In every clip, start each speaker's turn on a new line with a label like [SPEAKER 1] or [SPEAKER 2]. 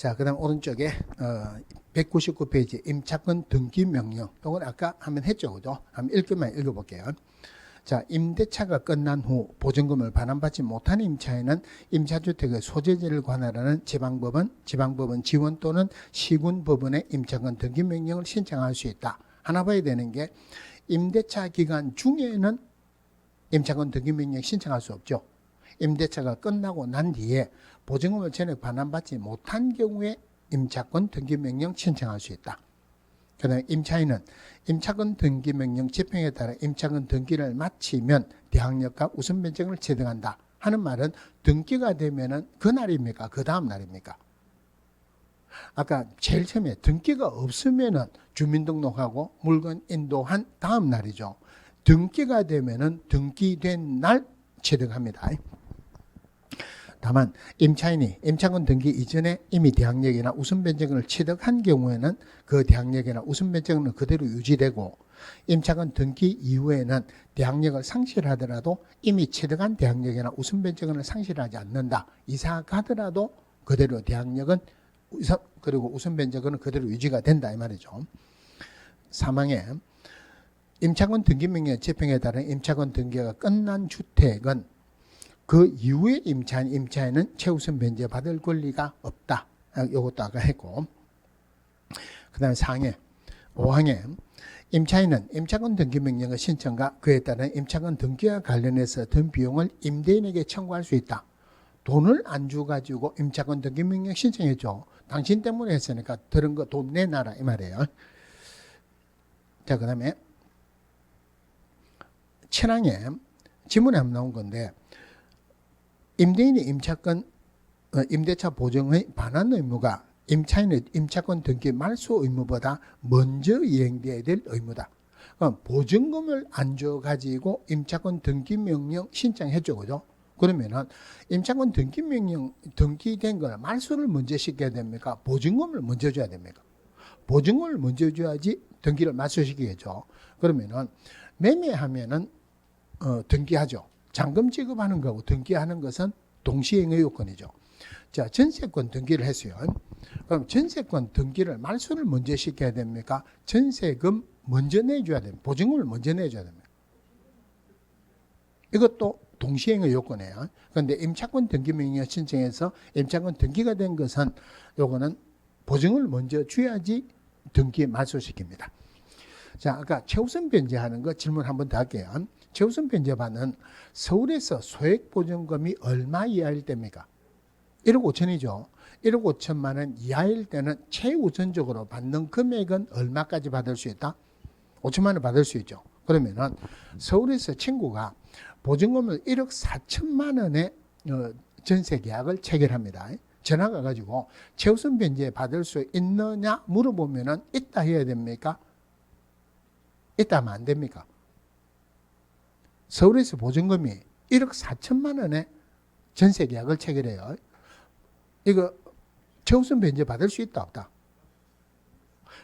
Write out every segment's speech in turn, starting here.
[SPEAKER 1] 자, 그 다음 오른쪽에 199페이지 임차권 등기 명령. 이건 아까 한번 했죠, 그죠? 한번 읽어볼게요. 자, 임대차가 끝난 후 보증금을 반환받지 못한 임차인은 임차주택의 소재지를 관할하는 지방법원 지원 또는 시군법원에 임차권 등기 명령을 신청할 수 있다. 하나 봐야 되는 게 임대차 기간 중에는 임차권 등기 명령 신청할 수 없죠. 임대차가 끝나고 난 뒤에 보증금을 전액 반환받지 못한 경우에 임차권 등기 명령 신청할 수 있다. 그 다음에 임차인은 임차권 등기 명령 집행에 따라 임차권 등기를 마치면 대항력과 우선 변경을 체득한다 하는 말은 등기가 되면은 그날입니까? 그 다음 날입니까? 아까 제일 처음에 등기가 없으면은 주민등록하고 물건 인도한 다음 날이죠. 등기가 되면은 등기된 날 체득합니다. 다만 임차인이 임차권 등기 이전에 이미 대항력이나 우선 변경을 취득한 경우에는 그 대항력이나 우선 변경은 그대로 유지되고 임차권 등기 이후에는 대항력을 상실하더라도 이미 취득한 대항력이나 우선 변경을 상실하지 않는다. 이사 가더라도 그대로 대항력은 그리고 우선 변경은 그대로 유지가 된다 이 말이죠. 사망에 임차권 등기 명령 집행에 따른 임차권 등기가 끝난 주택은 그 이후에 임차인은 최우선 변제 받을 권리가 없다. 이것도 아까 했고. 그 다음에 4항에 5항에 임차인은 임차권 등기 명령의 신청과 그에 따른 임차권 등기와 관련해서 든 비용을 임대인에게 청구할 수 있다. 돈을 안 주가지고 임차권 등기 명령 신청했죠. 당신 때문에 했으니까 들은 거 돈 내놔라 이 말이에요. 자, 그 다음에 7항에 지문에 한번 나온 건데 임대인이 임대차 보증의 반환 의무가 임차인의 임차권 등기 말소 의무보다 먼저 이행되어야 될 의무다. 그럼 보증금을 안 줘가지고 임차권 등기 명령 신청했죠, 그죠? 그러면은 임차권 등기 명령 등기된 걸 말소를 먼저 시켜야 됩니까? 보증금을 먼저 줘야 됩니까? 보증금을 먼저 줘야지 등기를 말소시키겠죠. 그러면은 매매하면은 등기하죠. 잔금 지급하는 거하고 등기하는 것은 동시행의 요건이죠. 자, 전세권 등기를 했어요. 그럼 전세권 등기를 말소를 먼저 시켜야 됩니까? 전세금 먼저 내줘야 됩니다. 보증금을 먼저 내줘야 됩니다. 이것도 동시행의 요건이에요. 그런데 임차권 등기 명령 신청해서 임차권 등기가 된 것은 요거는 보증을 먼저 줘야지 등기 말소시킵니다. 자, 아까 최우선 변제하는 거 질문 한 번 더 할게요. 최우선 변제반은 서울에서 소액 보증금이 얼마 이하일 때입니까? 1억 5천이죠. 1억 5천만 원 이하일 때는 최우선적으로 받는 금액은 얼마까지 받을 수 있다? 5천만 원 받을 수 있죠. 그러면은 서울에서 친구가 보증금을 1억 4천만 원의 전세 계약을 체결합니다. 전화가 가지고 최우선 변제 받을 수 있느냐 물어보면은 있다 해야 됩니까? 있다 하면 안 됩니까? 서울에서 보증금이 1억 4천만 원의 전세 계약을 체결해요. 이거 최우선 변제 받을 수 있다 없다?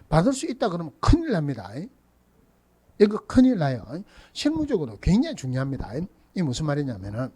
[SPEAKER 1] 받을 수 있다 그러면 큰일 납니다. 이거 큰일 나요. 실무적으로 굉장히 중요합니다. 이게 무슨 말이냐면은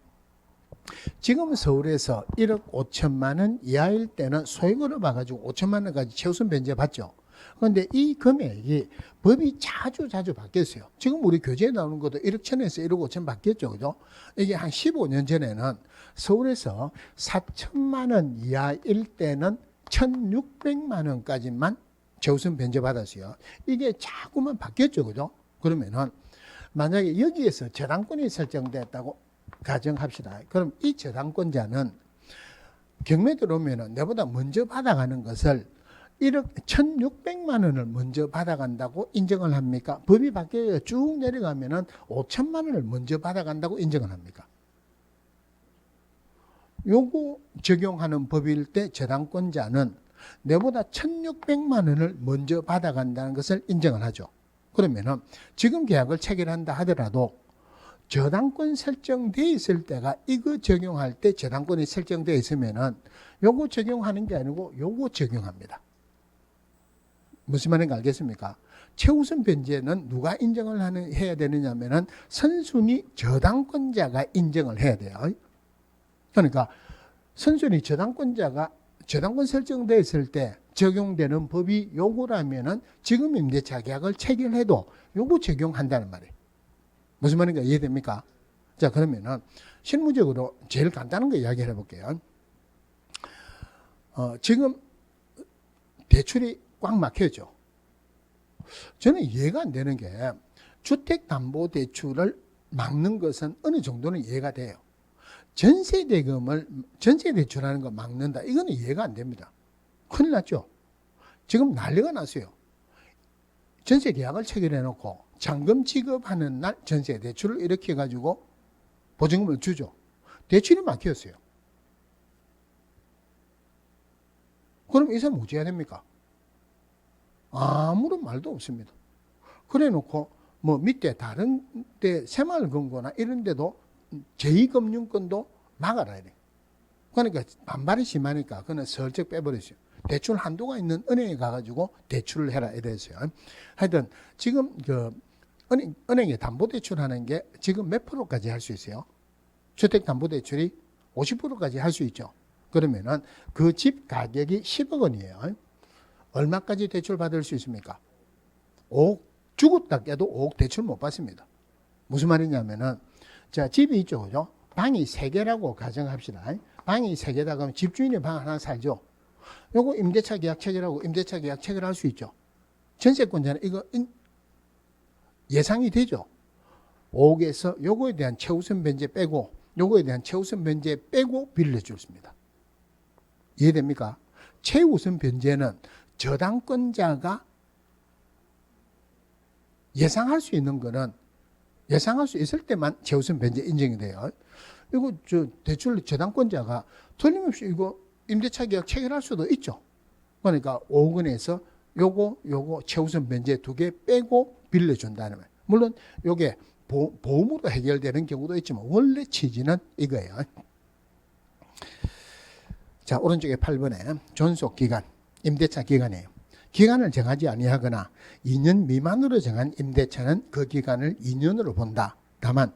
[SPEAKER 1] 지금 서울에서 1억 5천만 원 이하일 때는 소액으로 봐가지고 5천만 원까지 최우선 변제 받죠. 그런데 이 금액이 법이 자주 바뀌었어요. 지금 우리 교재에 나오는 것도 1억 천에서 1억 5천 바뀌었죠. 그죠? 이게 한 15년 전에는 서울에서 4천만 원 이하일 때는 1,600만 원까지만 최우선 변제 받았어요. 이게 자꾸만 바뀌었죠. 그죠? 그러면은 만약에 여기에서 저당권이 설정됐다고 가정합시다. 그럼 이 저당권자는 경매 들어오면은 내보다 먼저 받아가는 것을 1억 1,600만 원을 먼저 받아간다고 인정을 합니까? 법이 바뀌어 쭉 내려가면은 5천만 원을 먼저 받아간다고 인정을 합니까? 요거 적용하는 법일 때 저당권자는 내보다 1,600만 원을 먼저 받아간다는 것을 인정을 하죠. 그러면은 지금 계약을 체결한다 하더라도 저당권 설정되어 있을 때가 이거 적용할 때 저당권이 설정되어 있으면은 요거 적용하는 게 아니고 요거 적용합니다. 무슨 말인지 알겠습니까? 최우선 변제는 누가 인정을 해야 되느냐면은 선순위 저당권자가 인정을 해야 돼요. 그러니까 선순위 저당권자가 저당권 설정됐을 때 적용되는 법이 요거라면은 지금 임대차 계약을 체결해도 요거 적용한다는 말이에요. 무슨 말인가 이해됩니까? 자, 그러면은 실무적으로 제일 간단한 거 이야기해 볼게요. 지금 대출이 꽉 막혀있죠. 저는 이해가 안 되는 게 주택담보대출을 막는 것은 어느 정도는 이해가 돼요. 전세대출하는 거 막는다. 이거는 이해가 안 됩니다. 큰일 났죠. 지금 난리가 났어요. 전세 계약을 체결해 놓고 잔금 지급하는 날 전세 대출을 이렇게 해가지고 보증금을 주죠. 대출이 막혔어요. 그럼 이 사람 어찌 해야 됩니까? 아무런 말도 없습니다. 그래 놓고 뭐 밑에 다른 데 새마을금고나 이런 데도 제2금융권도 막아라 이래. 그러니까 반발이 심하니까 그는 슬쩍 빼버렸어요. 대출 한도가 있는 은행에 가가지고 대출을 해라 이랬어요. 하여튼 지금 그 은행에 담보대출하는 게 지금 몇 프로까지 할 수 있어요? 주택담보대출이 50%까지 할 수 있죠. 그러면은 그 집 가격이 10억 원이에요. 얼마까지 대출 받을 수 있습니까? 5억, 죽었다 깨도 5억 대출 못 받습니다. 무슨 말이냐면은, 자, 집이 있죠, 그죠? 방이 3개라고 가정합시다. 방이 3개다 그러면 집주인이 방 하나 살죠. 요거 임대차 계약 체결하고 임대차 계약 체결할 수 있죠. 전세권자는 이거 예상이 되죠. 5억에서 요거에 대한 최우선 변제 빼고, 요거에 대한 최우선 변제 빼고 빌려줬습니다. 이해됩니까? 최우선 변제는 저당권자가 예상할 수 있는 거는 예상할 수 있을 때만 최우선 변제 인정이 돼요. 이거 대출 저당권자가 틀림없이 이거 임대차 계약 체결할 수도 있죠. 그러니까 5억 원에서 요거 최우선 변제 2개 빼고 빌려준다는 말. 물론 요게 보험으로 해결되는 경우도 있지만 원래 취지는 이거예요. 자, 오른쪽에 8번에 존속 기간, 임대차 기간이에요. 기간을 정하지 아니하거나 2년 미만으로 정한 임대차는 그 기간을 2년으로 본다. 다만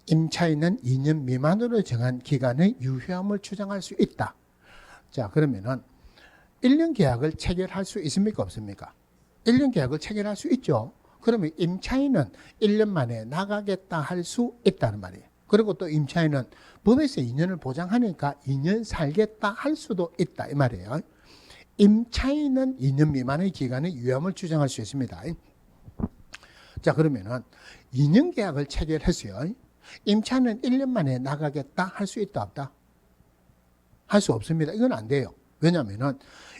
[SPEAKER 1] 임차인은 2년 미만으로 정한 기간의 유효함을 주장할 수 있다. 자, 그러면은 1년 계약을 체결할 수 있습니까? 없습니까? 1년 계약을 체결할 수 있죠. 그러면 임차인은 1년 만에 나가겠다 할 수 있다는 말이에요. 그리고 또 임차인은 법에서 2년을 보장하니까 2년 살겠다 할 수도 있다 이 말이에요. 임차인은 2년 미만의 기간의 유효함을 주장할 수 있습니다. 자, 그러면은 2년 계약을 체결했어요. 임차인은 1년 만에 나가겠다 할 수 있다 없다? 할 수 없습니다. 이건 안 돼요. 왜냐하면은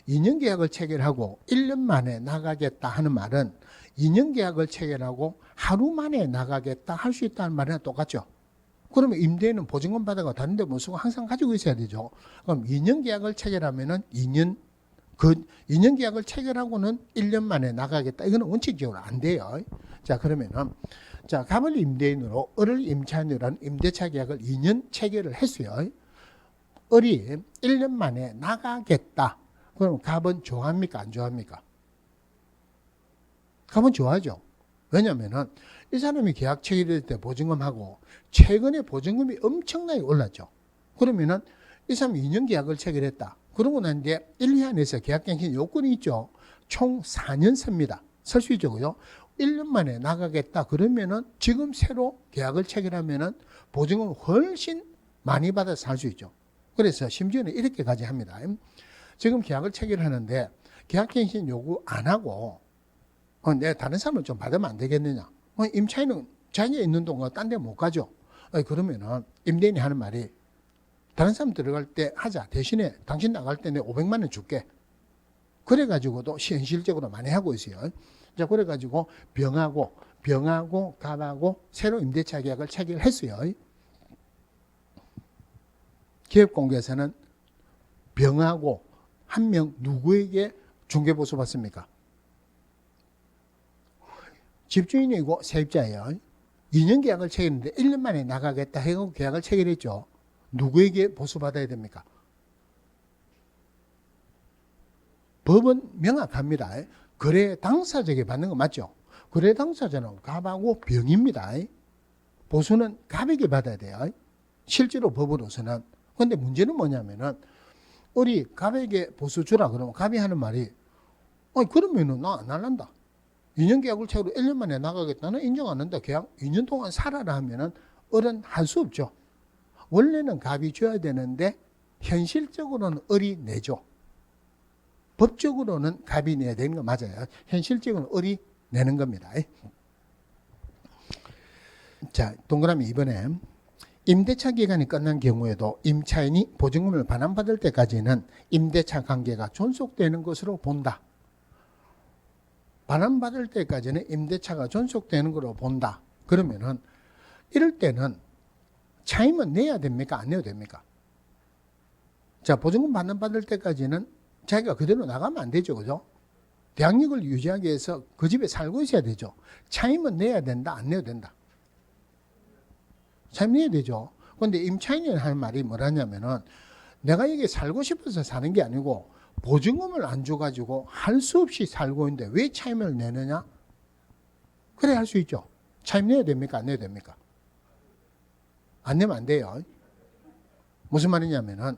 [SPEAKER 1] 2년 계약을 체결하고 1년 만에 나가겠다 하는 말은 2년 계약을 체결하고 하루 만에 나가겠다 할 수 있다는 말이랑 똑같죠. 그러면 임대인은 보증금 받아가 다른 데 못 쓰고 항상 가지고 있어야 되죠. 그럼 2년 계약을 체결하면은 2년 계약을 체결하고는 1년 만에 나가겠다. 이거는 원칙적으로 안 돼요. 자, 그러면은 자, 갑을 임대인으로 을을 임차인으로 한 임대차 계약을 2년 체결을 했어요. 을이 1년 만에 나가겠다. 그럼 갑은 좋아합니까? 안 좋아합니까? 갑은 좋아하죠. 왜냐면은 이 사람이 계약 체결될 때 보증금하고 최근에 보증금이 엄청나게 올랐죠. 그러면은 이 사람이 2년 계약을 체결했다. 그러고 난 뒤에 1, 2년 안에서 계약갱신 요건이 있죠. 총 4년 섭니다. 설 수 있죠. 그죠? 1년 만에 나가겠다. 그러면은 지금 새로 계약을 체결하면은 보증금 훨씬 많이 받아서 살 수 있죠. 그래서 심지어는 이렇게까지 합니다. 지금 계약을 체결하는데 계약갱신 요구 안 하고 내가 다른 사람을 좀 받으면 안 되겠느냐. 임차인은 자기가 있는 동안 딴 데 못 가죠. 그러면은 임대인이 하는 말이 다른 사람 들어갈 때 하자. 대신에 당신 나갈 때 내가 500만 원 줄게. 그래가지고도 현실적으로 많이 하고 있어요. 자, 그래가지고 병하고 갑하고 새로 임대차 계약을 체결했어요. 기업공개에서는 병하고 한 명 누구에게 중개보수 받습니까? 집주인이고 세입자예요. 2년 계약을 체결했는데 1년 만에 나가겠다 해서 계약을 체결했죠. 누구에게 보수받아야 됩니까? 법은 명확합니다. 거래 당사자에게 받는 거 맞죠? 거래 당사자는 갑하고 병입니다. 보수는 갑에게 받아야 돼요. 실제로 법으로서는. 그런데 문제는 뭐냐면은 을이 갑에게 보수 주라 그러면 갑이 하는 말이 그러면은 나 안 할란다. 2년 계약을 채우고 1년 만에 나가겠다는 인정 안 한다. 계약 2년 동안 살아라 하면은 을은 할 수 없죠. 원래는 갑이 줘야 되는데 현실적으로는 을이 내죠. 법적으로는 갑이 내야 되는 거 맞아요. 현실적으로는 을이 내는 겁니다. 자, 동그라미 2번에 임대차 기간이 끝난 경우에도 임차인이 보증금을 반환받을 때까지는 임대차 관계가 존속되는 것으로 본다. 반환받을 때까지는 임대차가 존속되는 것으로 본다. 그러면은 이럴 때는 차임은 내야 됩니까? 안 내야 됩니까? 자, 보증금 반환받을 때까지는 자기가 그대로 나가면 안 되죠. 그죠? 대항력을 유지하기 위해서 그 집에 살고 있어야 되죠. 차임은 내야 된다? 안 내야 된다? 차임 내야 되죠. 그런데 임차인이 하는 말이 뭐라냐면은 내가 여기 살고 싶어서 사는 게 아니고 보증금을 안 줘가지고 할 수 없이 살고 있는데 왜 차임을 내느냐? 그래 할 수 있죠. 차임 내야 됩니까? 안 내야 됩니까? 안 내면 안 돼요. 무슨 말이냐면은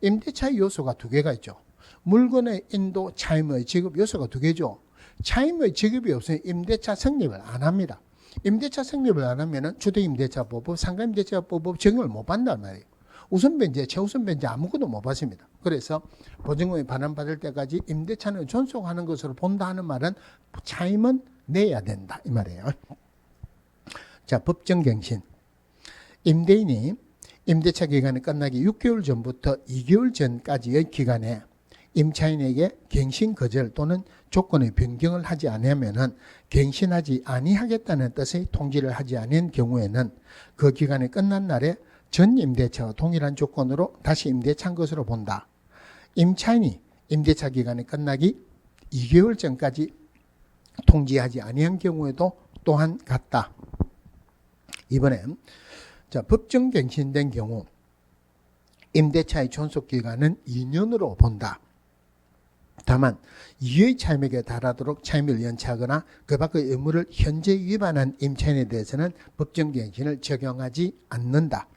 [SPEAKER 1] 임대차의 요소가 두 개가 있죠. 물건의 인도, 차임의 지급 요소가 두 개죠. 차임의 지급이 없으면 임대차 성립을 안 합니다. 임대차 성립을 안 하면은 주택임대차법법, 상가임대차법법 적용을 못 받는단 말이에요. 우선 변제, 최우선 변제 아무것도 못 받습니다. 그래서 보증금이 반환받을 때까지 임대차는 존속하는 것으로 본다 하는 말은 차임은 내야 된다 이 말이에요. 자, 법정갱신. 임대인이 임대차 기간이 끝나기 6개월 전부터 2개월 전까지의 기간에 임차인에게 갱신 거절 또는 조건의 변경을 하지 않으면은 갱신하지 아니하겠다는 뜻의 통지를 하지 않은 경우에는 그 기간이 끝난 날에 전 임대차와 동일한 조건으로 다시 임대차한 것으로 본다. 임차인이 임대차 기간이 끝나기 2개월 전까지 통지하지 아니한 경우에도 또한 같다. 이번에 자, 법정 갱신된 경우 임대차의 존속 기간은 2년으로 본다. 다만 이의 차임액에 달하도록 차임을 연체하거나 그 밖의 의무를 현재 위반한 임차인에 대해서는 법정갱신을 적용하지 않는다.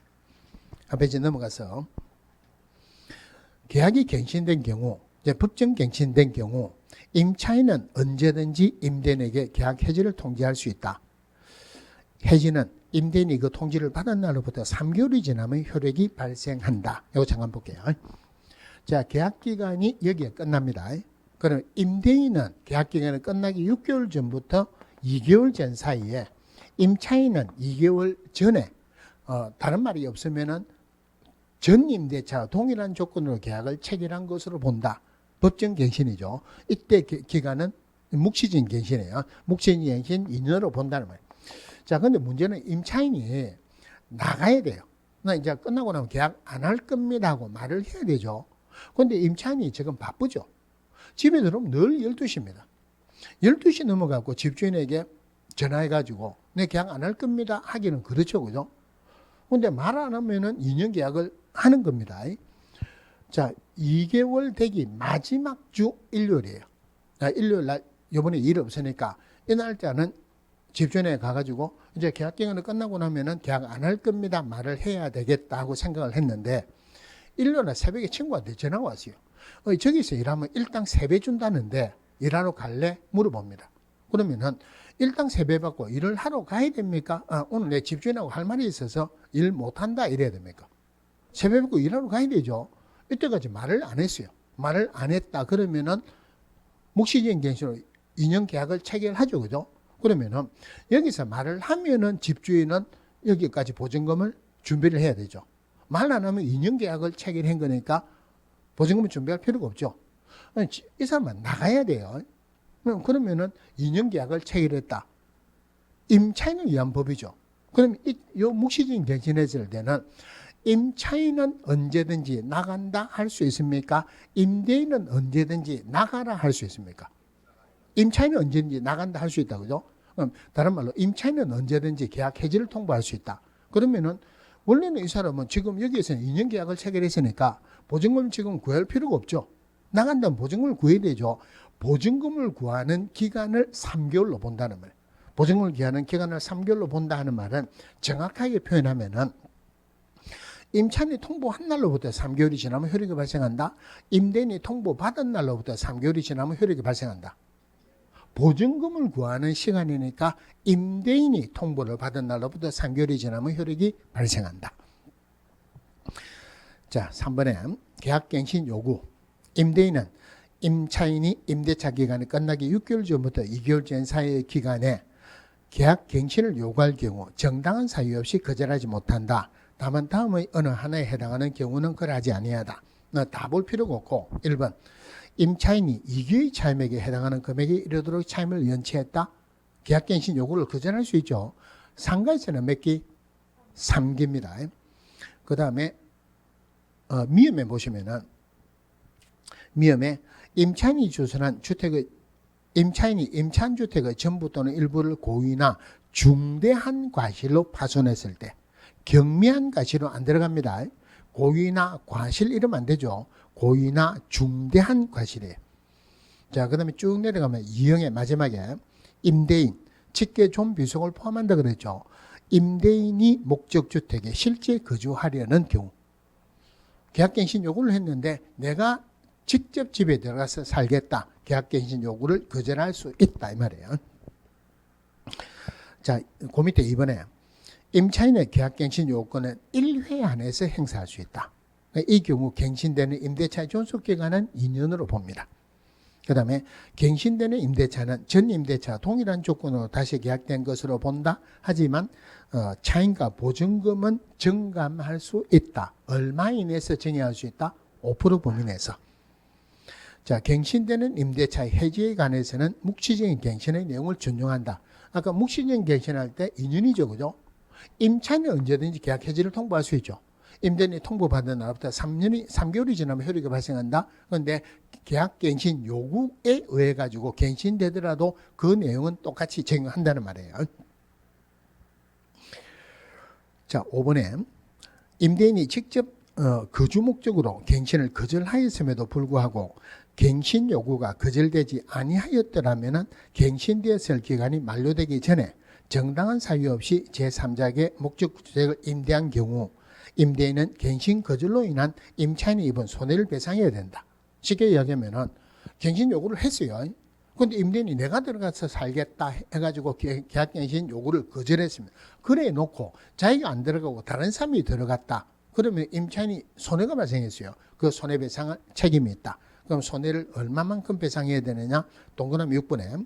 [SPEAKER 1] 앞에 이제 넘어가서 계약이 갱신된 경우, 이제 법정갱신된 경우 임차인은 언제든지 임대인에게 계약 해지를 통지할 수 있다. 해지는 임대인이 그 통지를 받은 날로부터 3개월이 지나면 효력이 발생한다. 이거 잠깐 볼게요. 자, 계약기간이 여기에 끝납니다. 그럼 임대인은 계약기간이 끝나기 6개월 전부터 2개월 전 사이에 임차인은 2개월 전에 다른 말이 없으면은 전 임대차와 동일한 조건으로 계약을 체결한 것으로 본다. 법정갱신이죠. 이때 기간은 묵시적인 갱신이에요. 묵시적인 갱신 2년으로 본다는 말이에요. 자, 근데 문제는 임차인이 나가야 돼요. 나 이제 끝나고 나면 계약 안 할 겁니다 하고 말을 해야 되죠. 근데 임차인이 지금 바쁘죠. 집에 들어오면 늘 12시입니다. 12시 넘어가고 집주인에게 전화해가지고 내 계약 안 할 겁니다 하기는 그렇죠. 그죠? 근데 말 안 하면은 2년 계약을 하는 겁니다. 자, 2개월 되기 마지막 주 일요일이에요. 일요일 날, 요번에 일 없으니까 이 날짜는 집주인에 가가지고 이제 계약 기간이 끝나고 나면은 계약 안 할 겁니다 말을 해야 되겠다고 생각을 했는데 일요일날 새벽에 친구한테 전화가 왔어요. 저기서 일하면 일당 3배 준다는데 일하러 갈래? 물어봅니다. 그러면은 일당 3배 받고 일을 하러 가야 됩니까? 오늘 내 집주인하고 할 말이 있어서 일 못한다 이래야 됩니까? 3배 받고 일하러 가야 되죠. 이때까지 말을 안 했어요. 말을 안 했다 그러면은 묵시적인 갱신으로 2년 계약을 체결하죠. 그죠? 그러면은 여기서 말을 하면은 집주인은 여기까지 보증금을 준비를 해야 되죠. 말 안 하면 2년 계약을 체결한 거니까 보증금을 준비할 필요가 없죠. 이 사람은 나가야 돼요. 그러면은 2년 계약을 체결했다. 임차인을 위한 법이죠. 그럼 이 묵시적인 갱신했을 때는 임차인은 언제든지 나간다 할 수 있습니까? 임대인은 언제든지 나가라 할 수 있습니까? 임차인은 언제든지 나간다 할 수 있다. 그죠? 그럼 다른 말로 임차인은 언제든지 계약 해지를 통보할 수 있다. 그러면은 원래는 이 사람은 지금 여기에서는 2년 계약을 체결했으니까 보증금을 지금 구할 필요가 없죠. 나간다면 보증금을 구해야 되죠. 보증금을 구하는 기간을 3개월로 본다는 말. 보증금을 구하는 기간을 3개월로 본다 하는 말은 정확하게 표현하면은 임차인이 통보한 날로부터 3개월이 지나면 효력이 발생한다. 임대인이 통보받은 날로부터 3개월이 지나면 효력이 발생한다. 보증금을 구하는 시간이니까 임대인이 통보를 받은 날로부터 3개월이 지나면 효력이 발생한다. 자, 3번에 계약갱신 요구. 임대인은 임차인이 임대차 기간이 끝나기 6개월 전부터 2개월 전 사이의 기간에 계약갱신을 요구할 경우 정당한 사유 없이 거절하지 못한다. 다만 다음의 어느 하나에 해당하는 경우는 그러하지 아니하다. 다 볼 필요가 없고 1번 임차인이 2개의 차임액에 해당하는 금액에 이르도록 차임을 연체했다. 계약갱신 요구를 거절할 수 있죠. 상가에서는 몇 기? 3기입니다. 그 다음에 미음에 보시면은 미음에 임차인이 주선한 주택의 임차인이 임차주택의 전부 또는 일부를 고의나 중대한 과실로 파손했을 때 경미한 과실은 안 들어갑니다. 고의나 과실 이러면 안 되죠. 고의나 중대한 과실이에요. 자, 그 다음에 쭉 내려가면 2형의 마지막에 임대인, 직계 존 비속을 포함한다 그랬죠. 임대인이 목적주택에 실제 거주하려는 경우 계약갱신 요구를 했는데 내가 직접 집에 들어가서 살겠다. 계약갱신 요구를 거절할 수 있다 이 말이에요. 자, 그 밑에 2번에 임차인의 계약갱신 요건은 1회 안에서 행사할 수 있다. 이 경우 갱신되는 임대차의 존속기간은 2년으로 봅니다. 그 다음에 갱신되는 임대차는 전 임대차와 동일한 조건으로 다시 계약된 것으로 본다. 하지만 차임과 보증금은 정감할 수 있다. 얼마 이내에서 정의할 수 있다? 5% 범위 내에서. 자, 갱신되는 임대차의 해지에 관해서는 묵시적인 갱신의 내용을 준용한다. 아까 묵시적인 갱신할 때 2년이죠. 그죠? 임차인은 언제든지 계약 해지를 통보할 수 있죠. 임대인이 통보받은 날부터 3개월이 지나면 효력이 발생한다. 그런데 계약갱신 요구에 의해 가지고 갱신되더라도 그 내용은 똑같이 적용한다는 말이에요. 자, 5번에 임대인이 직접 거주 목적으로 갱신을 거절하였음에도 불구하고 갱신 요구가 거절되지 아니하였더라면 갱신되었을 기간이 만료되기 전에 정당한 사유 없이 제3자에게 목적주택을 임대한 경우 임대인은 갱신 거절로 인한 임차인이 입은 손해를 배상해야 된다. 쉽게 이야기하면 갱신 요구를 했어요. 그런데 임대인이 내가 들어가서 살겠다 해가지고 계약갱신 요구를 거절했습니다. 그래 놓고 자기가 안 들어가고 다른 사람이 들어갔다. 그러면 임차인이 손해가 발생했어요. 그 손해배상할 책임이 있다. 그럼 손해를 얼마만큼 배상해야 되느냐? 동그라미 6번에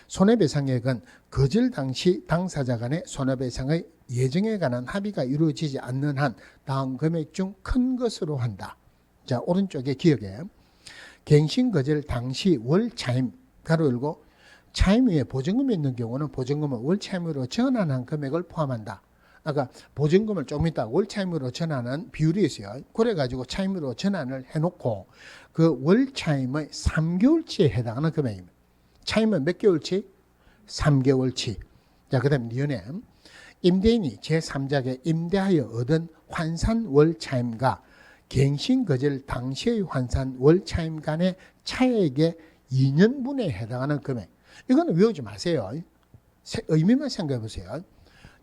[SPEAKER 1] 손해배상액은 거절 당시 당사자 간의 손해배상의 예정에 관한 합의가 이루어지지 않는 한 다음 금액 중 큰 것으로 한다. 자, 오른쪽에 기억에 갱신 거절 당시 월 차임 가로 열고 차임 위에 보증금이 있는 경우는 보증금을 월 차임으로 전환한 금액을 포함한다. 아까 보증금을 좀 이따 월 차임으로 전환한 비율이 있어요. 그래가지고 차임으로 전환을 해놓고 그 월 차임의 3개월치에 해당하는 금액입니다. 차임은 몇 개월치? 3개월치. 자, 그 다음에 니은에 임대인이 제3자에게 임대하여 얻은 환산 월 차임과 갱신 거절 당시의 환산 월 차임 간의 차액의 2년분에 해당하는 금액. 이거는 외우지 마세요. 의미만 생각해 보세요.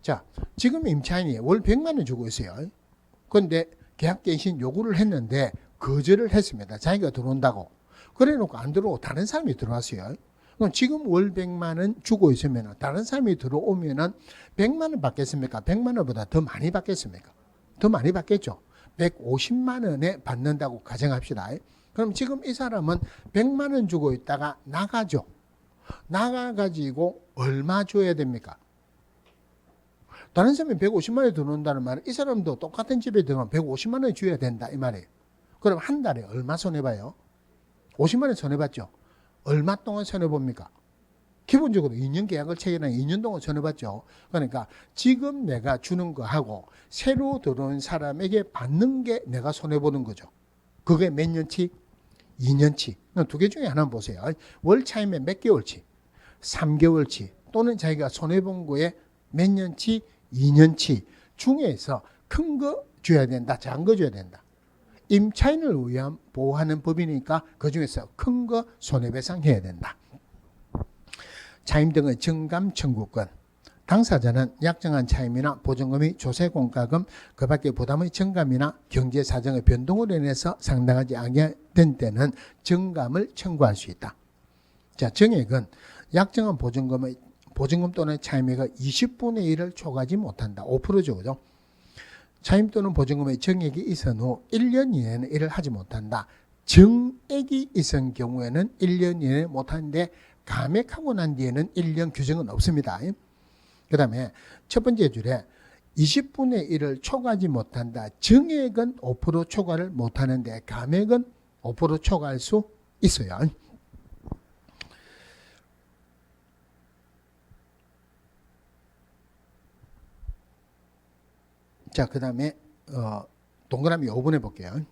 [SPEAKER 1] 자, 지금 임차인이 월 100만 원 주고 있어요. 그런데 계약갱신 요구를 했는데 거절을 했습니다. 자기가 들어온다고. 그래 놓고 안 들어오고 다른 사람이 들어왔어요. 그럼 지금 월 100만 원 주고 있으면 다른 사람이 들어오면 100만 원 받겠습니까? 100만 원보다 더 많이 받겠습니까? 더 많이 받겠죠. 150만 원에 받는다고 가정합시다. 그럼 지금 이 사람은 100만 원 주고 있다가 나가죠. 나가가지고 얼마 줘야 됩니까? 다른 사람이 150만 원에 들어온다는 말은 이 사람도 똑같은 집에 들어가면 150만 원에 줘야 된다 이 말이에요. 그럼 한 달에 얼마 손해봐요? 50만 원 손해봤죠. 얼마 동안 손해봅니까? 기본적으로 2년 계약을 체결한 2년 동안 손해봤죠. 그러니까 지금 내가 주는 거하고 새로 들어온 사람에게 받는 게 내가 손해보는 거죠. 그게 몇 년치? 2년치. 두 개 중에 하나 보세요. 월 차임에 몇 개월치? 3개월치. 또는 자기가 손해본 거에 몇 년치? 2년치 중에서 큰 거 줘야 된다. 작은 거 줘야 된다. 임차인을 위한 보호하는 법이니까 그중에서 큰 거 손해배상해야 된다. 차임 등의 정감 청구권. 당사자는 약정한 차임이나 보증금이 조세공과금 그 밖의 부담의 증감이나 경제사정의 변동으로 인해서 상당하지 않게 된 때는 정감을 청구할 수 있다. 자, 정액은 약정한 보증금 또는 차임액의 20분의 1을 초과하지 못한다. 5%죠. 그죠? 차임 또는 보증금의 정액이 있은 후 1년 이내에는 이를 하지 못한다. 정액이 있은 경우에는 1년 이내에 못하는데 감액하고 난 뒤에는 1년 규정은 없습니다. 그 다음에 첫 번째 줄에 20분의 1을 초과하지 못한다. 정액은 5% 초과를 못하는데 감액은 5% 초과할 수 있어요. 자, 그 다음에 동그라미 5번 해볼게요.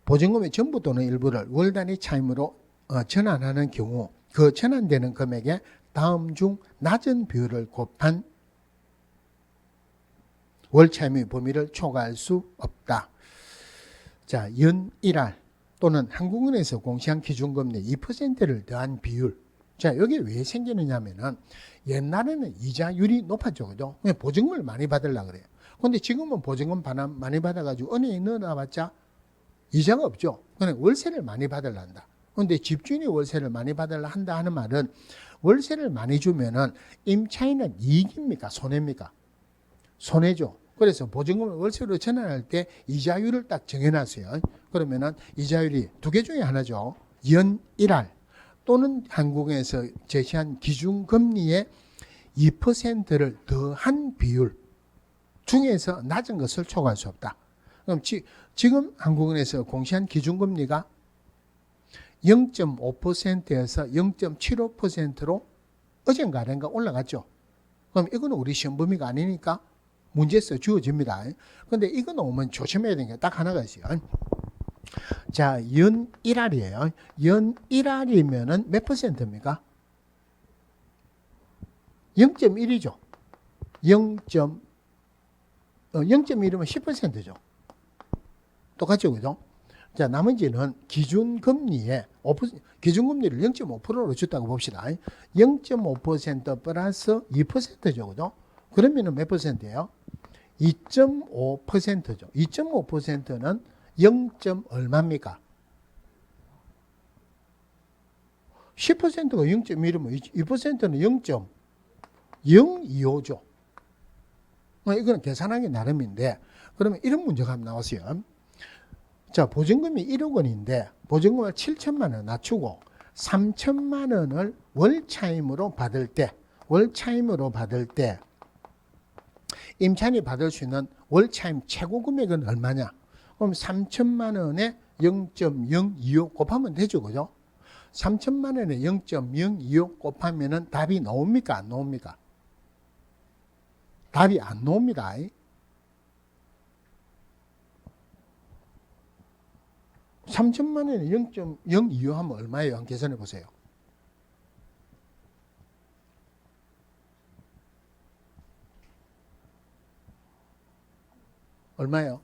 [SPEAKER 1] 보증금의 전부 또는 일부를 월 단위 차임으로 전환하는 경우 그 전환되는 금액에 다음 중 낮은 비율을 곱한 월 차임의 범위를 초과할 수 없다. 자, 연 1할 또는 한국은행에서 공시한 기준금리 2%를 더한 비율. 자, 여기 왜 생기느냐 하면은 옛날에는 이자율이 높았죠. 그죠? 보증금을 많이 받으려고 그래요. 근데 지금은 보증금 많이 받아가지고 은행에 넣어놔봤자 이자가 없죠. 그냥 월세를 많이 받으려한다. 그런데 집주인이 월세를 많이 받으려 한다 하는 말은 월세를 많이 주면은 임차인은 이익입니까? 손해입니까? 손해죠. 그래서 보증금을 월세로 전환할 때 이자율을 딱 정해놨어요. 그러면은 이자율이 두 개 중에 하나죠. 연 1할 또는 한국에서 제시한 기준금리의 2%를 더한 비율 중에서 낮은 것을 초과할 수 없다. 그럼 지금 한국은행에서 공시한 기준금리가 0.5%에서 0.75%로 어젠가 올라갔죠. 그럼 이거는 우리 시험 범위가 아니니까 문제에서 주어집니다. 그런데 이거 오면 조심해야 되는 게 딱 하나가 있어요. 자, 연 1할이에요. 연 1할이면은 몇 퍼센트입니까? 0.1이죠. 0.1이면 10%죠. 똑같죠, 그죠? 자, 나머지는 기준금리를 0.5%로 줬다고 봅시다. 0.5% 플러스 2%죠, 그죠? 그러면은 몇 퍼센트예요? 2.5%죠. 2.5%는 0. 얼마입니까? 10%가 0.1이면 2%는 0.025죠. 이거는 계산하기 나름인데, 그러면 이런 문제가 한번 나왔어요. 자, 보증금이 1억 원인데 보증금을 7천만 원 낮추고 3천만 원을 월차임으로 받을 때 임차인이 받을 수 있는 월차임 최고 금액은 얼마냐? 그럼 3천만 원에 0.025 곱하면 되죠, 그죠? 3천만 원에 0.025 곱하면은 답이 나옵니까? 안 나옵니까? 답이 안 나옵니다. 3천만 원에 0.025 하면 얼마예요? 한번 계산해 보세요. 얼마예요?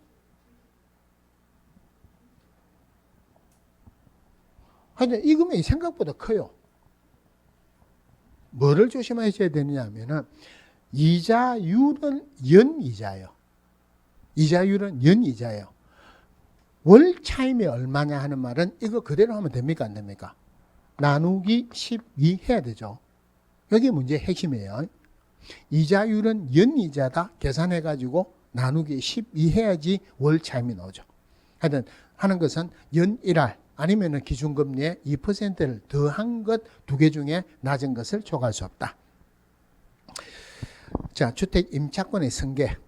[SPEAKER 1] 하여튼 이 금액이 생각보다 커요. 뭐를 조심하셔야 되느냐면은 이자율은 연이자예요. 이자율은 연이자예요. 월 차임이 얼마냐 하는 말은 이거 그대로 하면 됩니까? 안 됩니까? 나누기 12 해야 되죠. 여기 문제의 핵심이에요. 이자율은 연이자다 계산해가지고 나누기 12 해야지 월 차임이 나오죠. 하여튼 하는 것은 연 1할 아니면 기준금리의 2%를 더한 것 두 개 중에 낮은 것을 초과할 수 없다. 자, 주택 임차권의 승계.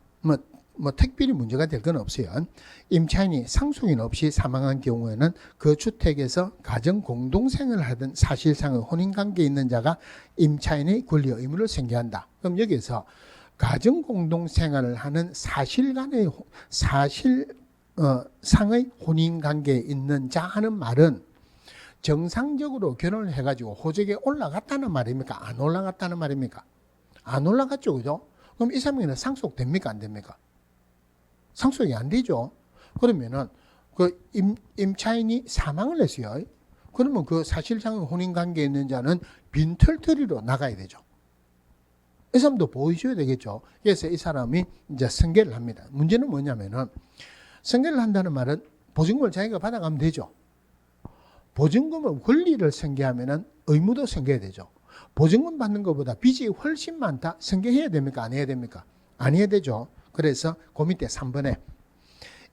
[SPEAKER 1] 특별히 문제가 될 건 없어요. 임차인이 상속인 없이 사망한 경우에는 그 주택에서 가정 공동생을 하던 사실상의 혼인관계에 있는 자가 임차인의 권리와 의무를 생겨한다. 그럼 여기서 가정 공동생활을 하는 사실상의 혼인관계에 있는 자 하는 말은 정상적으로 결혼을 해가지고 호적에 올라갔다는 말입니까? 안 올라갔다는 말입니까? 안 올라갔죠, 그죠? 그럼 이 사람에게는 상속됩니까? 안 됩니까? 상속이 안 되죠. 그러면은 그 임차인이 사망을 했어요. 그러면 그 사실상 혼인관계에 있는 자는 빈털터리로 나가야 되죠. 이 사람도 보여줘야 되겠죠. 그래서 이 사람이 이제 승계를 합니다. 문제는 뭐냐면은 승계를 한다는 말은 보증금을 자기가 받아가면 되죠. 보증금은 권리를 승계하면은 의무도 승계해야 되죠. 보증금 받는 것보다 빚이 훨씬 많다. 승계해야 됩니까? 안 해야 됩니까? 안 해야 되죠. 그래서 그 밑에 3번에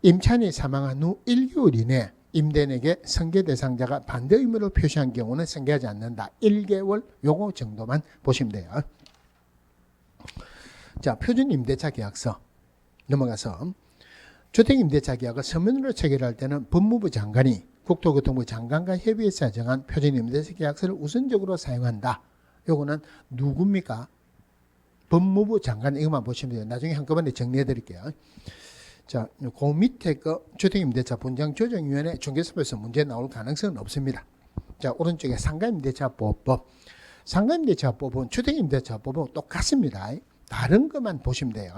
[SPEAKER 1] 임차인이 사망한 후 1개월 이내 임대인에게 승계 대상자가 반대 의무를 표시한 경우는 승계하지 않는다. 1개월 요거 정도만 보시면 돼요. 자, 표준 임대차 계약서 넘어가서 주택 임대차 계약을 서면으로 체결할 때는 법무부 장관이 국토교통부 장관과 협의해서 정한 표준 임대차 계약서를 우선적으로 사용한다. 요거는 누굽니까? 법무부 장관. 이것만 보시면 돼요. 나중에 한꺼번에 정리해 드릴게요. 자, 그 밑에 거 주택임대차 분쟁조정위원회 중개사법에서 문제 나올 가능성은 없습니다. 자, 오른쪽에 상가임대차보호법. 상가임대차법은 주택임대차법은 똑같습니다. 다른 것만 보시면 돼요.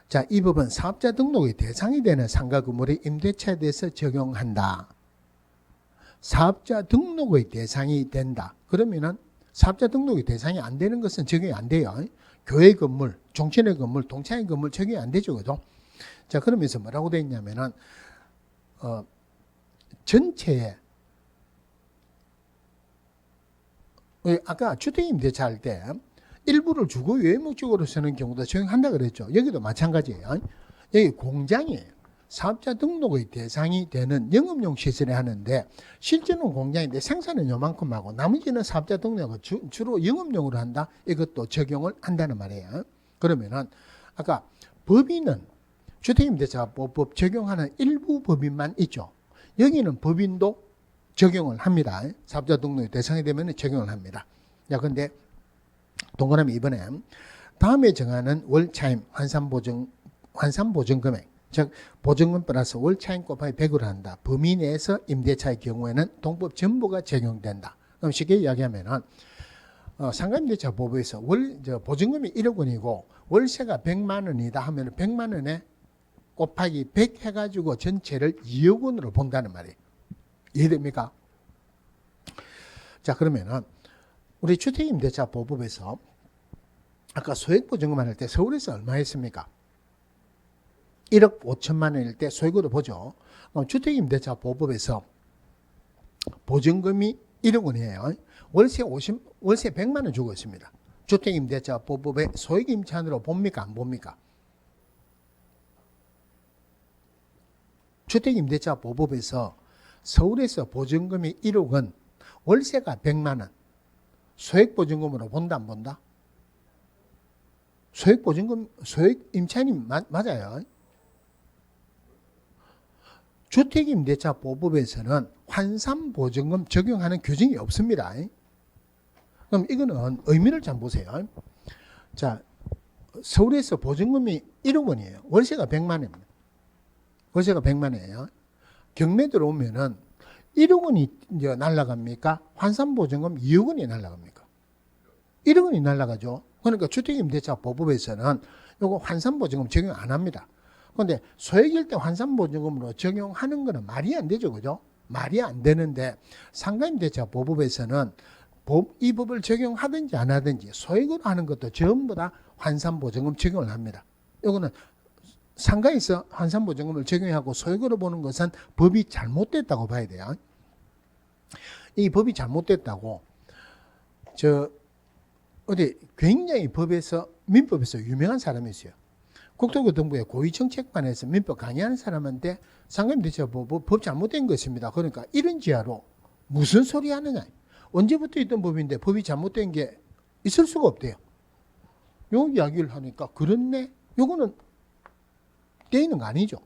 [SPEAKER 1] 자, 이 법은 사업자 등록의 대상이 되는 상가 건물의 임대차에 대해서 적용한다. 사업자 등록의 대상이 된다. 그러면은 사업자 등록의 대상이 안 되는 것은 적용이 안 돼요. 교회 건물, 종친회 건물, 동창회 건물 적용이 안 되죠. 그죠? 자, 그러면서 뭐라고 되어 있냐면은, 전체에, 아까 주택임대차 할 때 일부를 주거 외의 목적으로 쓰는 경우도 적용한다 그랬죠. 여기도 마찬가지예요. 여기 공장이에요. 사업자 등록의 대상이 되는 영업용 시설에 하는데 실제는 공장인데 생산은 요만큼 하고 나머지는 사업자 등록을 주로 영업용으로 한다. 이것도 적용을 한다는 말이에요. 그러면은 아까 법인은 주택임대차법 적용하는 일부 법인만 있죠. 여기는 법인도 적용을 합니다. 사업자 등록의 대상이 되면 적용을 합니다. 자, 근데 동그라미 이번에 다음에 정하는 월차임 환산보증 금액, 즉 보증금 플러스 월차임 곱하기 100으로 한다. 범위 내에서 임대차의 경우에는 동법 전부가 적용된다. 그럼 쉽게 이야기하면은 상가임대차 법에서 보증금이 1억 원이고 월세가 100만 원이다 하면 100만 원에 곱하기 100 해가지고 전체를 2억 원으로 본다는 말이에요. 이해됩니까? 자, 그러면은 우리 주택임대차 보법에서 아까 소액보증금 할 때 서울에서 얼마 했습니까? 1억 5천만 원일 때 소액으로 보죠. 주택임대차 보법에서 보증금이 1억 원이에요. 월세 100만 원 주고 있습니다. 주택임대차 보법의 소액임차인으로 봅니까? 안 봅니까? 주택임대차 보법에서 서울에서 보증금이 1억 원, 월세가 100만 원. 소액보증금으로 본다 안 본다? 소액임차인이 맞아요. 주택임대차 보법에서는 환산보증금 적용하는 규정이 없습니다. 그럼 이거는 의미를 잘 보세요. 자, 서울에서 보증금이 1억 원이에요. 월세가 100만 원입니다. 월세가 100만 원이에요. 경매 들어오면은 1억 원이 이제 날라갑니까? 환산보증금 2억 원이 날라갑니까? 1억 원이 날라가죠. 그러니까 주택임대차 보법에서는 이거 환산보증금 적용 안 합니다. 그런데 소액일 때 환산보증금으로 적용하는 거는 말이 안 되죠. 그죠? 말이 안 되는데 상가임대차 보법에서는 이 법을 적용하든지 안 하든지 소액으로 하는 것도 전부 다 환산보증금 적용을 합니다. 이거는 상가에서 환산보증금을 적용하고 소액으로 보는 것은 법이 잘못됐다고 봐야 돼요. 이 법이 잘못됐다고 어디 굉장히 민법에서 유명한 사람이 있어요. 국토교통부의 고위정책반에서 민법 강의하는 사람한테 상가임대차 법 잘못된 것입니다. 그러니까 이런 지하로 무슨 소리 하느냐. 언제부터 있던 법인데 법이 잘못된 게 있을 수가 없대요. 요 이야기를 하니까 그렇네. 요거는 돼 있는 거 아니죠.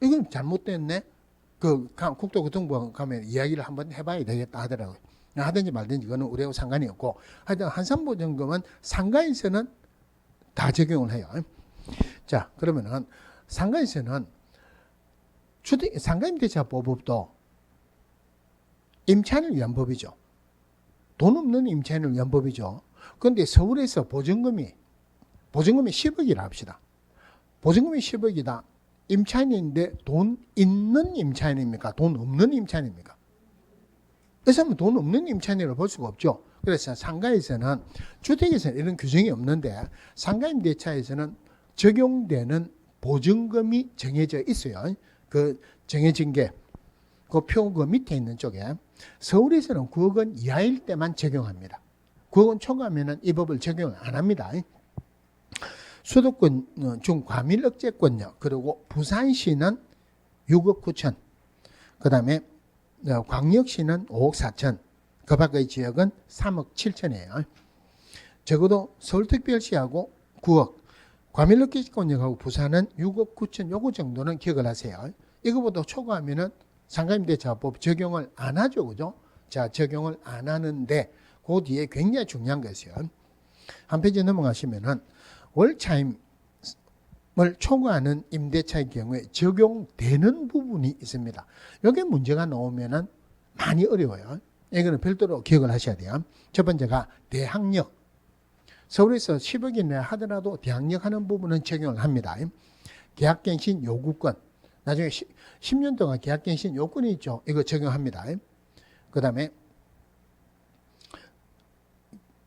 [SPEAKER 1] 이건 잘못됐네. 국토교통부 가면 이야기를 한번 해봐야 되겠다 하더라고요. 하든지 말든지 그거는 우리하고 상관이 없고 하여튼 환산보증금은 상가에서는 다 적용을 해요. 자, 그러면은 상가에서는 상가임대차 보법도 임차인을 위한 법이죠. 돈 없는 임차인을 위한 법이죠. 그런데 서울에서 보증금이 10억이라 합시다. 보증금이 10억이다. 임차인인데 돈 있는 임차인입니까? 돈 없는 임차인입니까? 이 사람은 돈 없는 임차인이라고 볼 수가 없죠. 그래서 상가에서는, 주택에서는 이런 규정이 없는데 상가임대차에서는 적용되는 보증금이 정해져 있어요. 그 정해진 게 그 표 그 밑에 있는 쪽에. 서울에서는 9억 원 이하일 때만 적용합니다. 9억 원 초과하면 이 법을 적용을 안 합니다. 수도권 중 과밀 억제권요. 그리고 부산시는 6억 9천. 그 다음에 광역시는 5억 4천. 그 밖의 지역은 3억 7천이에요. 적어도 서울특별시하고 9억. 과밀 억제권역하고 부산은 6억 9천. 요거 정도는 기억을 하세요. 이거보다 초과하면은 상가임대차법 적용을 안 하죠. 그죠? 자, 적용을 안 하는데 그 뒤에 굉장히 중요한 것이요. 한 페이지 넘어가시면은 월차임을 초과하는 임대차의 경우에 적용되는 부분이 있습니다. 여기 문제가 나오면은 많이 어려워요. 이거는 별도로 기억을 하셔야 돼요. 첫 번째가 대항력. 서울에서 10억 이내 하더라도 대항력 하는 부분은 적용을 합니다. 계약갱신 요구권. 나중에 10년 동안 계약갱신 요건이 있죠. 이거 적용합니다. 그 다음에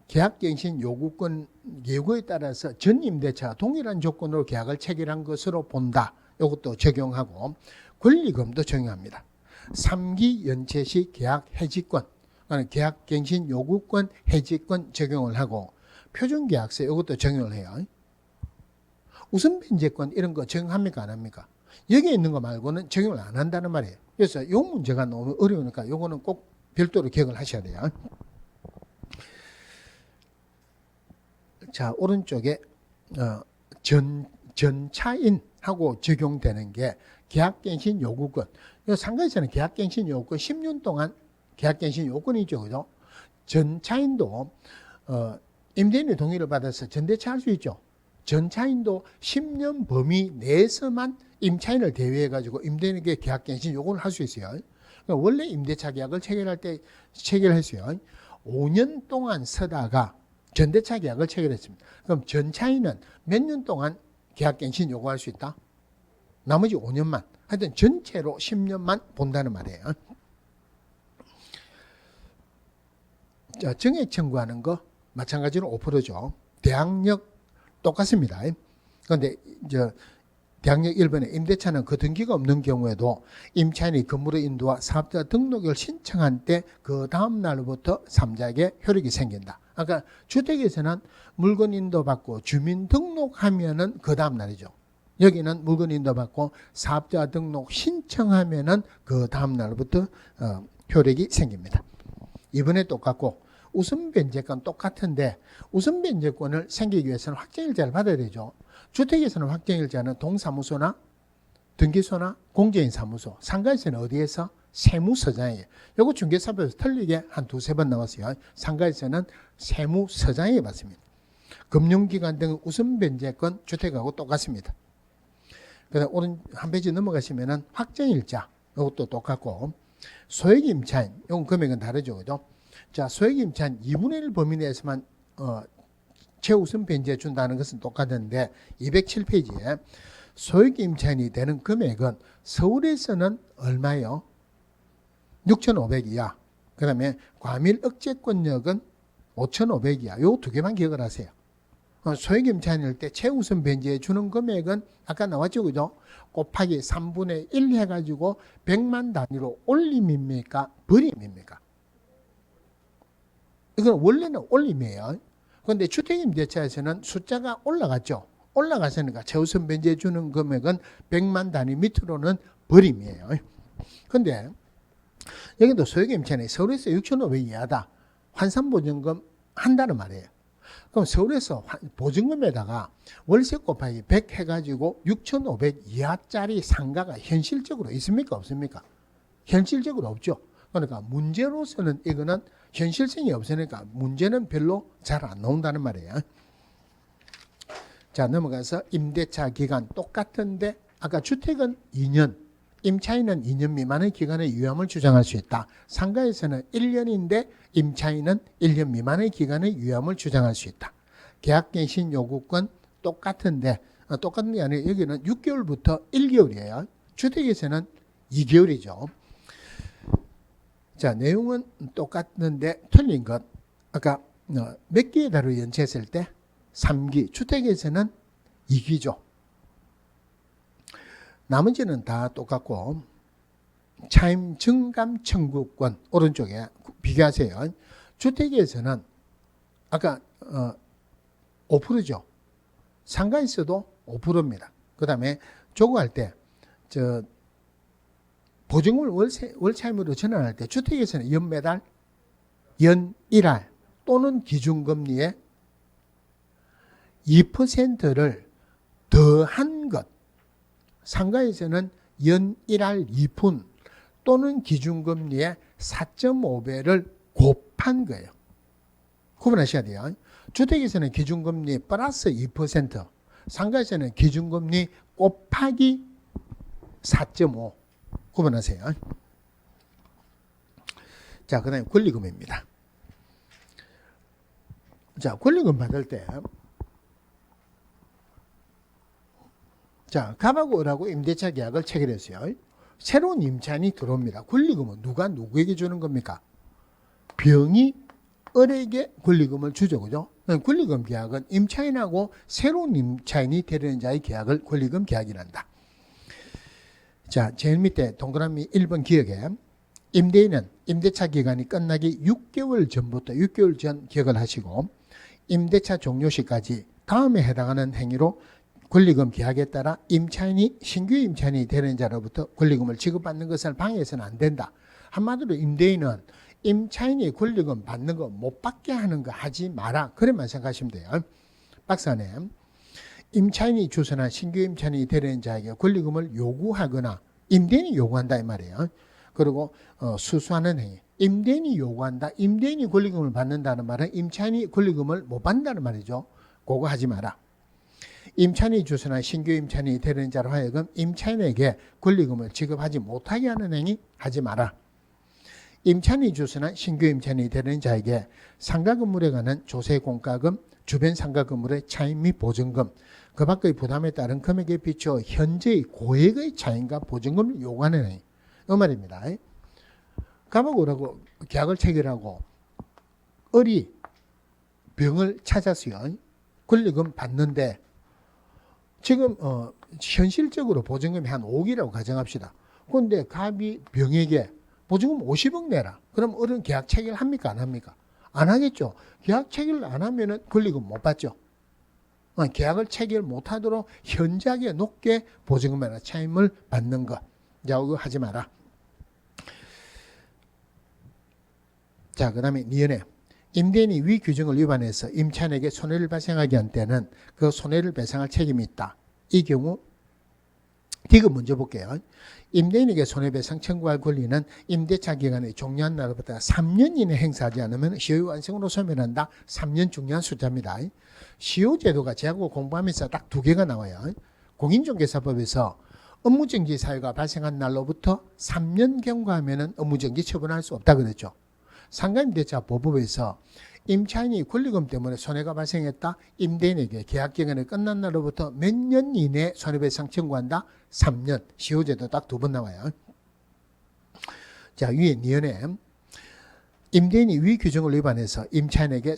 [SPEAKER 1] 계약갱신 요구권 예고에 따라서 전 임대차와 동일한 조건으로 계약을 체결한 것으로 본다. 이것도 적용하고 권리금도 적용합니다. 3기 연체 시 계약 해지권, 계약갱신 요구권 해지권 적용을 하고 표준계약서 이것도 적용을 해요. 우선변제권 이런 거 적용합니까 안 합니까? 여기에 있는 거 말고는 적용을 안 한다는 말이에요. 그래서 이 문제가 너무 어려우니까 요거는 꼭 별도로 기억을 하셔야 돼요. 자, 오른쪽에 전차인하고 적용되는 게 계약갱신 요구권. 상가에서는 계약갱신 요구권 10년 동안 계약갱신 요건이죠. 그죠? 전차인도 임대인의 동의를 받아서 전대차 할 수 있죠. 전차인도 10년 범위 내에서만 임차인을 대위해가지고 임대인에게 계약갱신 요구를 할 수 있어요. 그러니까 원래 임대차 계약을 체결할 때 체결했어요. 5년 동안 서다가 전대차 계약을 체결했습니다. 그럼 전차인은 몇 년 동안 계약갱신 요구할 수 있다? 나머지 5년만. 하여튼 전체로 10년만 본다는 말이에요. 자, 정액 청구하는 거 마찬가지로 5%죠. 대항력 똑같습니다. 그런데 대항력 1번에 임대차는 그 등기가 없는 경우에도 임차인이 건물의 인도와 사업자 등록을 신청한 때 그 다음 날부터 3자에게 효력이 생긴다. 아까 주택에서는 물건 인도받고 주민 등록하면은 그 다음 날이죠. 여기는 물건 인도받고 사업자 등록 신청하면은 그 다음 날부터 효력이 생깁니다. 이번에 똑같고 우선 변제권 똑같은데 우선 변제권을 생기기 위해서는 확정일자를 받아야 되죠. 주택에서는 확정일자는 동사무소나 등기소나 공제인 사무소, 상가에서는 어디에서? 세무서장이에요. 이거 중개사법에서 틀리게 한 두세 번 나왔어요. 상가에서는 세무서장이 받습니다. 금융기관 등 우선 변제권 주택하고 똑같습니다. 그다음 오른 한 페이지 넘어가시면은 확정일자 이것도 똑같고 소액임차인 이건 금액은 다르죠, 그죠? 자, 소액임차인 2분의 1 범위 내에서만 최우선 변제해 준다는 것은 똑같은데 207페이지에 소액임차인이 되는 금액은 서울에서는 얼마요? 6,500 이하. 그 다음에 과밀 억제권역은 5,500 이하. 요 두 개만 기억을 하세요. 소액임차인일 때 최우선 변제해 주는 금액은 아까 나왔죠, 그죠? 곱하기 3분의 1 해가지고 100만 단위로 올림입니까? 버림입니까? 이건 원래는 올림이에요. 그런데 주택임대차에서는 숫자가 올라갔죠. 올라갔으니까 최우선 변제해 주는 금액은 100만 단위 밑으로는 버림이에요. 그런데 여기도 소액임차인이 서울에서 6,500 이하다. 환산보증금 한다는 말이에요. 그럼 서울에서 보증금에다가 월세 곱하기 100 해가지고 6,500 이하짜리 상가가 현실적으로 있습니까? 없습니까? 현실적으로 없죠. 그러니까 문제로서는 이거는 현실성이 없으니까 문제는 별로 잘 안 나온다는 말이에요. 자, 넘어가서 임대차 기간 똑같은데 아까 주택은 2년, 임차인은 2년 미만의 기간의 유효함을 주장할 수 있다. 상가에서는 1년인데 임차인은 1년 미만의 기간의 유효함을 주장할 수 있다. 계약갱신 요구권 똑같은데 똑같은 게 아니라 여기는 6개월부터 1개월이에요. 주택에서는 2개월이죠. 자, 내용은 똑같은데 틀린 것. 아까 몇 개의 달을 연체했을 때 3기, 주택에서는 2기죠. 나머지는 다 똑같고 차임 증감 청구권 오른쪽에 비교하세요. 주택에서는 아까 5%죠. 상가에서도 5%입니다. 그 다음에 조구할 때 보증금을 월차임으로 전환할 때 주택에서는 연매달, 연일할 또는 기준금리의 2%를 더한 것. 상가에서는 연일할 2푼 또는 기준금리의 4.5배를 곱한 거예요. 구분하셔야 돼요. 주택에서는 기준금리 플러스 2%, 상가에서는 기준금리 곱하기 4.5 구분하세요. 자, 그 다음에 권리금입니다. 자, 권리금 받을 때 자, 갑하고 을하고 임대차 계약을 체결했어요. 새로운 임차인이 들어옵니다. 권리금은 누가 누구에게 주는 겁니까? 병이 을에게 권리금을 주죠. 그죠? 권리금 계약은 임차인하고 새로운 임차인이 되려는 자의 계약을 권리금 계약이란다. 자, 제일 밑에 동그라미 1번 기억에 임대인은 임대차 기간이 끝나기 6개월 전부터 6개월 전 기억을 하시고 임대차 종료 시까지 다음에 해당하는 행위로 권리금 계약에 따라 임차인이 신규 임차인이 되는 자로부터 권리금을 지급받는 것을 방해해서는 안 된다. 한마디로 임대인은 임차인이 권리금 받는 거 못 받게 하는 거 하지 마라. 그래만 생각하시면 돼요. 박스 안에 임차인이 주선한 신규 임차인이 되는 자에게 권리금을 요구하거나 임대인이 요구한다 이 말이에요. 그리고 수수하는 행위. 임대인이 요구한다. 임대인이 권리금을 받는다는 말은 임차인이 권리금을 못 받는다는 말이죠. 그거 하지 마라. 임차인이 주선한 신규 임차인이 되는 자로 하여금 임차인에게 권리금을 지급하지 못하게 하는 행위 하지 마라. 임차인이 주선한 신규 임차인이 되는 자에게 상가 건물에 관한 조세 공과금, 주변 상가 건물의 차임 및 보증금, 그 밖의 부담에 따른 금액에 비추어 현재의 고액의 차임과 보증금을 요구하는 행위. 이 말입니다. 갑하고 을하고 계약을 체결하고 을이 병을 찾았어요. 권리금 받는데 지금 현실적으로 보증금이 한 5억이라고 가정합시다. 그런데 갑이 병에게 보증금 50억 내라. 그럼 을은 계약 체결 합니까? 안 합니까? 안 하겠죠. 계약 체결 안 하면은 권리금 못 받죠. 계약을 체결 못 하도록 현저하게 높게 보증금이나 차임을 받는 것. 자, 이거 하지 마라. 자, 그 다음에 니은에 임대인이 위 규정을 위반해서 임차인에게 손해를 발생하게 한 때는 그 손해를 배상할 책임이 있다. 이 경우 디귿 먼저 볼게요. 임대인에게 손해배상 청구할 권리는 임대차 기간이 종료한 날부터 3년 이내 행사하지 않으면 시효 완성으로 소멸한다. 3년 중요한 숫자입니다. 시효제도가 제하고 공부하면서 딱 2개가 나와요. 공인중개사법에서 업무정지 사유가 발생한 날로부터 3년 경과하면 업무정지 처분할 수 없다 그랬죠. 상가임대차 보법에서 임차인이 권리금 때문에 손해가 발생했다. 임대인에게 계약기간이 끝난 날로부터 몇 년 이내에 손해배상 청구한다. 3년. 시효제도 딱 2번 나와요. 자, 위에 니은에 임대인이 위 규정을 위반해서 임차인에게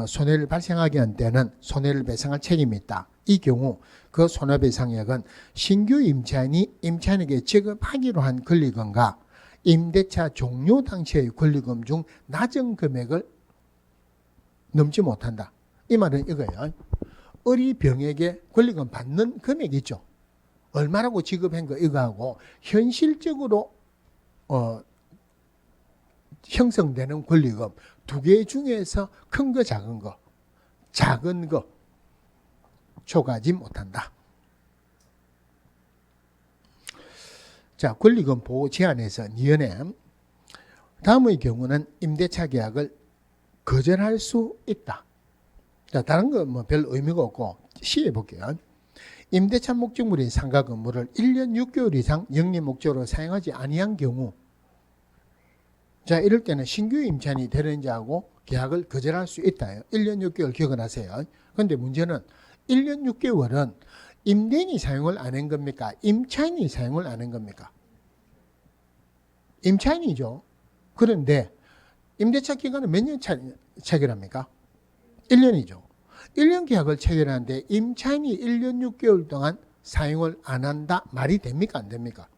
[SPEAKER 1] 손해를 발생하게 한 때는 손해를 배상할 책임이 있다. 이 경우 그 손해배상액은 신규 임차인이 임차인에게 지급하기로 한 권리금과 임대차 종료 당시의 권리금 중 낮은 금액을 넘지 못한다. 이 말은 이거예요. 을이 병에게 권리금 받는 금액이 있죠. 얼마라고 지급한 거 이거하고 현실적으로 형성되는 권리금 2개 중에서 큰 거 작은 거, 작은 거 초과하지 못한다. 자, 권리금 보호 제한에서 니은에 다음의 경우는 임대차 계약을 거절할 수 있다. 자, 다른 거 뭐 별 의미가 없고 시해 볼게요. 임대차 목적물인 상가 건물을 1년 6개월 이상 영리 목적으로 사용하지 아니한 경우, 자, 이럴 때는 신규 임차인이 되는 자하고 계약을 거절할 수 있다. 1년 6개월 기억을 하세요. 그런데 문제는 1년 6개월은 임대인이 사용을 안 한 겁니까? 임차인이 사용을 안 한 겁니까? 임차인이죠. 그런데 임대차 기간은 몇 년 체결합니까? 1년이죠. 1년 계약을 체결하는데 임차인이 1년 6개월 동안 사용을 안 한다? 말이 됩니까? 안 됩니까?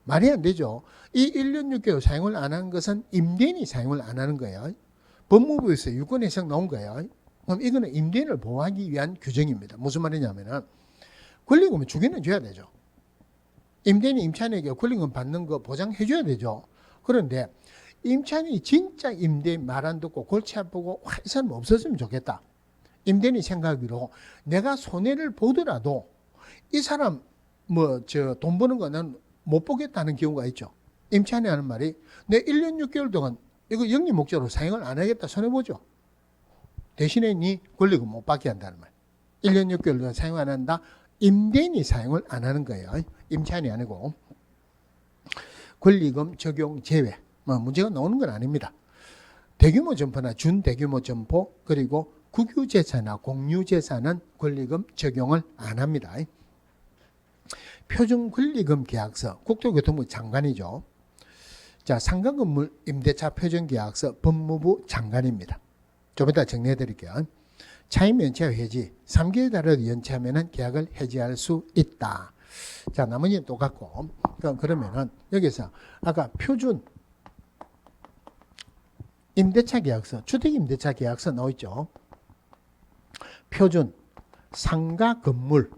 [SPEAKER 1] 말이 안 되죠. 이 1년 6개월 사용을 안 하는 것은 임대인이 사용을 안 하는 거예요. 법무부에서 유권 해석 나온 거예요. 그럼 이거는 임대인을 보호하기 위한 규정입니다. 무슨 말이냐면은 권리금은 주기는 줘야 되죠. 임대인이 임차인에게 권리금 받는 거 보장해 줘야 되죠. 그런데 임차인이 진짜 임대인 말 안 듣고 골치 아프고 이 사람 없었으면 좋겠다. 임대인이 생각하기로 내가 손해를 보더라도 이 사람 돈 버는 거는 못 보겠다는 경우가 있죠. 임차인이 하는 말이 내 1년 6개월 동안 이거 영리 목적으로 사용을 안 하겠다 손해보죠. 대신에 네 권리금 못 받게 한다는 말. 1년 6개월 동안 사용 안 한다. 임대인이 사용을 안 하는 거예요. 임차인이 아니고. 권리금 적용 제외. 문제가 나오는 건 아닙니다. 대규모 점포나 준대규모 점포 그리고 국유재산이나 공유재산은 권리금 적용을 안 합니다. 표준권리금 계약서 국토교통부 장관이죠. 자, 상가건물 임대차 표준계약서 법무부 장관입니다. 좀 이따 정리해 드릴게요. 차임 연체와 해지 3개월 달을 연체하면 계약을 해지할 수 있다. 자, 나머지는 똑같고 그러면은 여기서 아까 표준 임대차 계약서 주택 임대차 계약서 나와있죠. 표준 상가 건물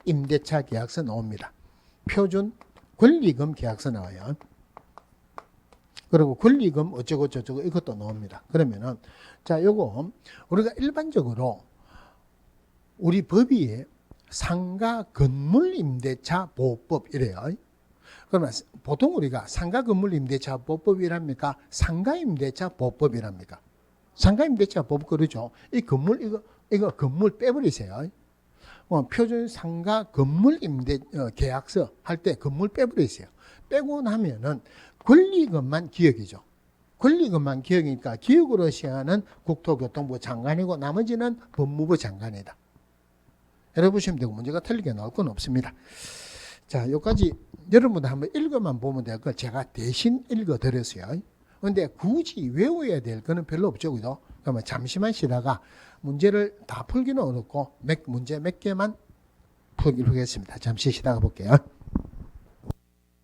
[SPEAKER 1] 임대차 계약서 나옵니다. 표준 권리금 계약서 나와요. 그리고 권리금 어쩌고 저쩌고 이것도 나옵니다. 그러면은 자, 요거 우리가 일반적으로 우리 법이 상가 건물 임대차 보호법 이래요. 그러면 보통 우리가 상가 건물 임대차 보호법이랍니까? 상가 임대차 보호법이랍니까? 상가 임대차 보호법 그러죠. 이 건물 이거 건물 빼버리세요. 표준 상가 건물 임대 계약서 할 때 건물 빼버리세요. 빼고 나면은 권리금만 기억이죠. 권리금만 기억이니까 기억으로 시행하는 국토교통부 장관이고 나머지는 법무부 장관이다. 이렇게 보시면 되고 문제가 틀리게 나올 건 없습니다. 자, 여기까지 여러분들 한번 읽어만 보면 될 거 제가 대신 읽어드렸어요. 그런데 굳이 외워야 될 거는 별로 없죠. 그죠? 그러면 잠시만 쉬다가 문제를 다 풀기는 어렵고 문제 몇 개만 풀기로 하겠습니다. 잠시 쉬다가 볼게요.